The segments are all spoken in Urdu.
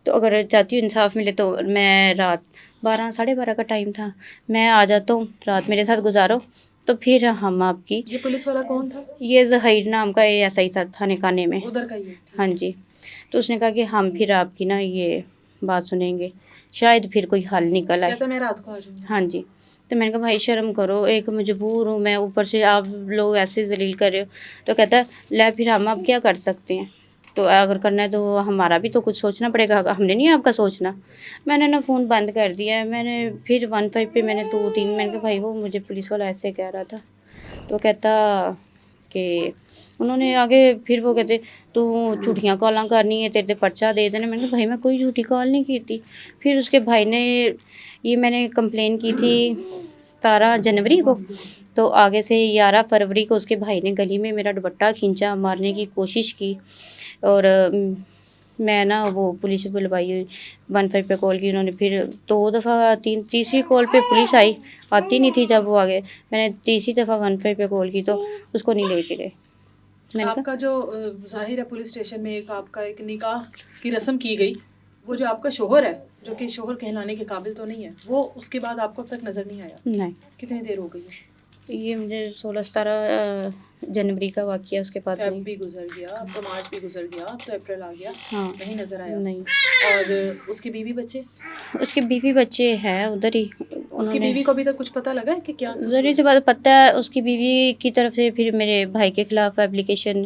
تو اگر چاہتی ہوں انصاف ملے تو میں رات 12 ساڑھے 12 کا ٹائم تھا، میں آ جاتا ہوں، رات میرے ساتھ گزارو، تو پھر ہم آپ کی یہ پولیس والا کون تھا؟ یہ ظہیر نام کا ایسا ہی تھا تھانے کانے میں ادھر کا ہی؟ ہاں جی. تو اس نے کہا کہ ہم پھر آپ کی نا یہ بات سنیں گے، شاید پھر کوئی حل نکل آئے. کہتا میں رات کو آ جاؤں گا. ہاں جی. تو میں نے کہا بھائی شرم کرو، ایک مجبور ہوں میں، اوپر سے آپ لوگ ایسے ذلیل کر رہے ہو. تو کہتا ہے لے پھر ہم اب کیا کر سکتے ہیں، تو اگر کرنا ہے تو ہمارا بھی تو کچھ سوچنا پڑے گا، ہم نے نہیں آپ کا سوچنا. میں نے نا فون بند کر دیا ہے. میں نے پھر 15 پہ میں نے 2-3 میں نے کہا بھائی وہ مجھے پولیس والا ایسے کہہ رہا تھا. تو کہتا کہ انہوں نے آگے پھر وہ کہتے تو جھوٹیاں کالاں کرنی ہے، تیرے پرچہ دے دینا. میں نے کہا بھائی میں کوئی جھوٹی کال نہیں کی تھی. پھر اس کے بھائی نے یہ میں نے کمپلین کی تھی 17 جنوری کو، تو آگے سے 11 فروری کو اس کے بھائی نے گلی میں میرا دوپٹہ کھینچا، مارنے کی کوشش کی. اور میں نا وہ پولیس بلوائی، 15 پہ کال کی. انہوں نے پھر 2 دفعہ تیسری کال پہ پولیس آتی نہیں تھی. جب وہ آگے میں نے تیسری دفعہ 15 پہ کال کی تو اس کو نہیں لے کے گئے. آپ کا جو ظاہر ہے پولیس اسٹیشن میں آپ کا ایک نکاح کی رسم کی گئی، وہ جو آپ کا شوہر ہے جو کہ شوہر کہلانے کے قابل تو نہیں ہے، وہ اس کے بعد آپ کو اب تک نظر نہیں آیا؟ نہیں. کتنی دیر ہو گئی ہے؟ یہ مجھے 16-17 جنوری کا واقعہ، اس کے بعد فیب نہیں. بھی گزر گیا، اب تو مارچ بھی گزر گیا، اب تو اپریل آ گیا، ہاں نہیں نظر آیا. نہیں. اور اس کی بیوی بچے؟ اس کے بیوی بچے ہیں ادھر ہی. اس کی بیوی کو ابھی تک کچھ پتہ لگا ہے کہ کیا؟ ذریعے سے بات پتہ ہے اس کی بیوی کی طرف سے پھر میرے بھائی کے خلاف اپلیکیشن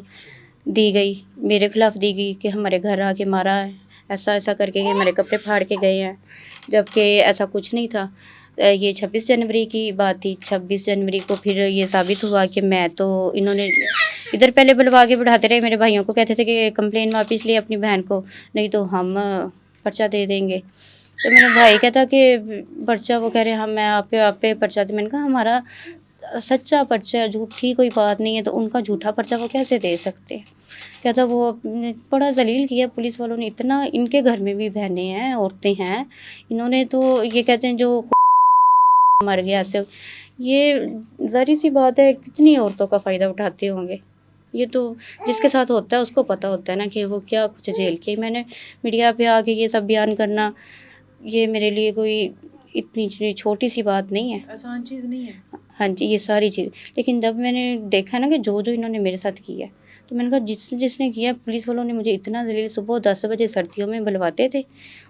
دی گئی، میرے خلاف دی گئی کہ ہمارے گھر آ کے مارا ہے، ایسا ایسا کر کے ہمارے کپڑے پھاڑ کے گئے ہیں، جبکہ ایسا کچھ نہیں تھا. یہ 26 جنوری کی بات تھی. 26 جنوری کو پھر یہ ثابت ہوا کہ میں تو انہوں نے ادھر پہلے بلوا کے بڑھاتے رہے میرے بھائیوں کو، کہتے تھے کہ کمپلین واپس لیے اپنی بہن کو، نہیں تو ہم پرچہ دے دیں گے. تو میرا بھائی کہتا کہ پرچہ، وہ کہہ رہے ہیں ہم میں آپ پہ پرچہ دیں. میں نے کہا ہمارا سچا پرچہ، جھوٹی کوئی بات نہیں ہے، تو ان کا جھوٹا پرچہ وہ کیسے دے سکتے ہیں. کہتا وہ بڑا ذلیل کیا پولیس والوں نے اتنا. ان کے گھر میں بھی بہنیں ہیں، عورتیں ہیں، انہوں نے تو یہ کہتے ہیں جو مر گیا سے، یہ ظاہری سی بات ہے کتنی عورتوں کا فائدہ اٹھاتے ہوں گے. یہ تو جس کے ساتھ ہوتا ہے اس کو پتہ ہوتا ہے نا کہ وہ کیا کچھ جھیل کے. میں نے میڈیا پہ آ کے یہ سب بیان کرنا، یہ میرے لیے کوئی اتنی چھوٹی سی بات نہیں ہے، آسان چیز نہیں ہے. ہاں جی یہ ساری چیز. لیکن جب میں نے دیکھا نا کہ جو انہوں نے میرے ساتھ کیا، تو میں نے کہا جس نے کیا، پولیس والوں نے مجھے اتنا ذلیل، صبح 10 بجے سردیوں میں بلواتے تھے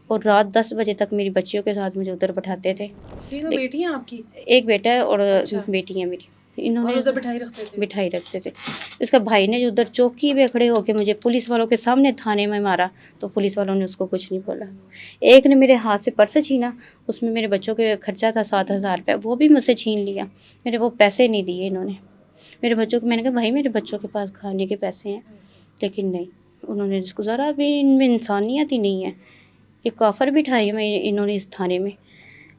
اور رات 10 بجے تک میری بچیوں کے ساتھ مجھے ادھر بٹھاتے تھے. تینوں بیٹی ہیں آپ کی؟ ایک بیٹا ہے اور بیٹی ہے میری. انہوں نے ادھر بٹھائی رکھتے تھے. اس کا بھائی نے جو ادھر چوکی پہ کھڑے ہو کے مجھے پولیس والوں کے سامنے تھانے میں مارا، تو پولیس والوں نے اس کو کچھ نہیں بولا. ایک نے میرے ہاتھ سے پرس چھینا، اس میں میرے بچوں کے خرچہ تھا 7,000 روپے، وہ بھی مجھ سے چھین لیا. میرے وہ پیسے نہیں دیے انہوں نے میرے بچوں کو. میں نے کہا بھائی میرے بچوں کے پاس کھانے کے پیسے ہیں، لیکن نہیں، انہوں نے جس کو ذرا بھی ان میں انسانیت ہی نہیں ہے. یہ کافر بٹھائے میں انہوں نے اس تھانے میں.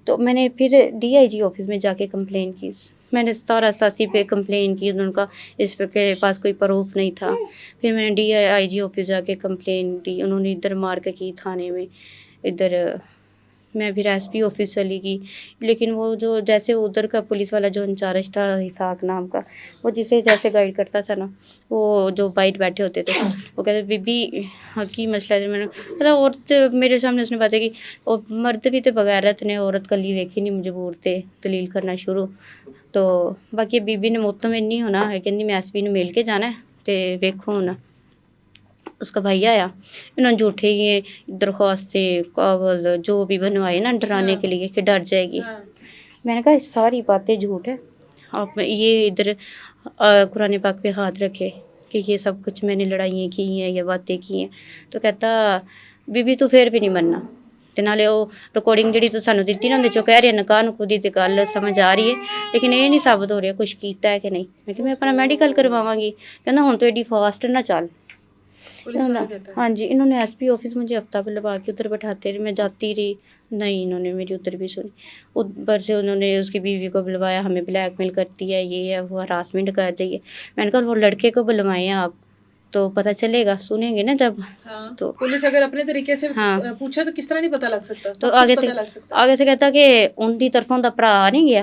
تو میں نے پھر DIG آفس میں جا کے کمپلین کی. میں نے 1787 پہ کمپلین کی، ان کا اس پہ کے پاس کوئی پروف نہیں تھا. پھر میں نے DIG آفس جا کے کمپلین دی، انہوں نے ادھر مار کے کی تھانے میں. ادھر میں پھر SP آفس چلی گئی. لیکن وہ جو جیسے ادھر کا پولیس والا جو انچارج تھا اسحاق نام کا، وہ جسے جیسے گائیڈ کرتا تھا نا، وہ جو بائٹ بیٹھے ہوتے تھے، وہ کہتے بی بی کی مسئلہ ہے. میں نے مطلب عورت میرے سامنے اس نے باتیں کی، اور مرد بھی تو بغیرت نے عورت کلی ویکھی نہیں مجبور تھے دلیل کرنا شروع. تو باقی بی نے مطمئن نہیں ہونا ہے، کہندی میں SP نوں مل کے جانا ہے تے ویکھو ہونا. اس کا بھائی آیا، انہوں نے جھوٹے یہ درخواستیں کاغذ جو بھی بنوائے نا ڈرانے کے لیے کہ ڈر جائے گی. میں نے کہا ساری باتیں جھوٹ ہے، آپ یہ ادھر قرآن پاک پہ ہاتھ رکھے کہ یہ سب کچھ میں نے لڑائیاں کی ہیں یا باتیں کی ہیں. تو کہتا بی تو پھر بھی نہیں مننا. تے نالے وہ ریکارڈنگ جڑی تو سانوں دتی نا اندر چوں کہہ رہے نکاح نکو دی تے گل سمجھ آ رہی ہے، لیکن یہ نہیں ثابت ہو رہا کچھ کیتا ہے کہ نہیں. میں کہ میں اپنا میڈیکل کرواواں گی. کہنا ہن تو ایڈی فاسٹ نہ چل. ہاں جی انہوں نے SP آفس مجھے ہفتہ بلوا کے ادھر بٹھاتے رہے. میں جاتی رہی، نہیں انہوں نے میری ادھر بھی سنی. اوپر سے انہوں نے اس کی بیوی کو بلوایا، ہمیں بلیک میل کرتی ہے، یہ ہے وہ ہراسمنٹ کر رہی ہے. میں نے کہا وہ لڑکے کو بلوائیں آپ تو پتہ چلے گا، سنیں گے نا جب. تو پولیس اگر اپنے طریقے سے پوچھے تو کس طرح نہیں پتہ لگ سکتا؟ تو آگے سے کہتا کہ ان دی طرفوں دا بھرا نہیں گیا،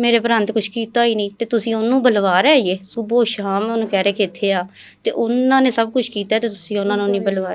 ਮੇਰੇ ਭਰਾ ਨੇ ਤਾਂ ਕੁਝ ਕੀਤਾ ਹੀ ਨਹੀਂ ਤੇ ਤੁਸੀਂ ਉਹਨੂੰ ਬੁਲਵਾ ਰਹੇ ਜੇ ਸਵੇਰ ਸ਼ਾਮ ਉਹਨੂੰ ਕਹਿ ਰਹੇ ਕਿ ਇੱਥੇ ਆ ਤੇ ਉਹਨਾਂ ਨੇ ਸਭ ਕੁਝ ਕੀਤਾ ਤੇ ਤੁਸੀਂ ਉਹਨਾਂ ਨੂੰ ਨਹੀਂ ਬੁਲਵਾ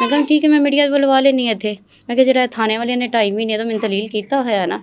ਮੈਂ ਕਿਹਾ ਠੀਕ ਹੈ ਮੈਂ ਮੀਡੀਆ ਬੁਲਵਾ ਲੈਣੀ ਹੈ ਇੱਥੇ ਮੈਂ ਕਿਹਾ ਜਿਹੜਾ ਥਾਣੇ ਵਾਲਿਆਂ ਨੇ 2.5 ਮਹੀਨੇ ਤੋਂ ਮੈਨੂੰ ਜ਼ਲੀਲ ਕੀਤਾ ਹੋਇਆ ਨਾ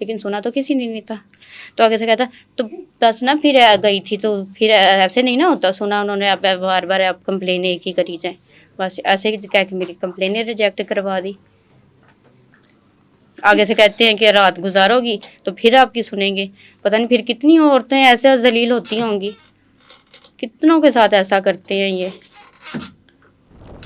لیکن سنا تو کسی نے نہیں تھا. تو آگے سے کہتا تو بس نا پھر گئی تھی تو پھر ایسے نہیں نا ہوتا, سنا انہوں نے اب بار بار آپ کمپلین ایک ہی کری جائیں, بس ایسے ہی کہہ کے میری کمپلینیں ریجیکٹ کروا دی. آگے سے کہتے ہیں کہ رات گزارو گی تو پھر آپ کی سنیں گے. پتہ نہیں پھر کتنی عورتیں ایسے ذلیل ہوتی ہوں گی, کتنوں کے ساتھ ایسا کرتے ہیں یہ.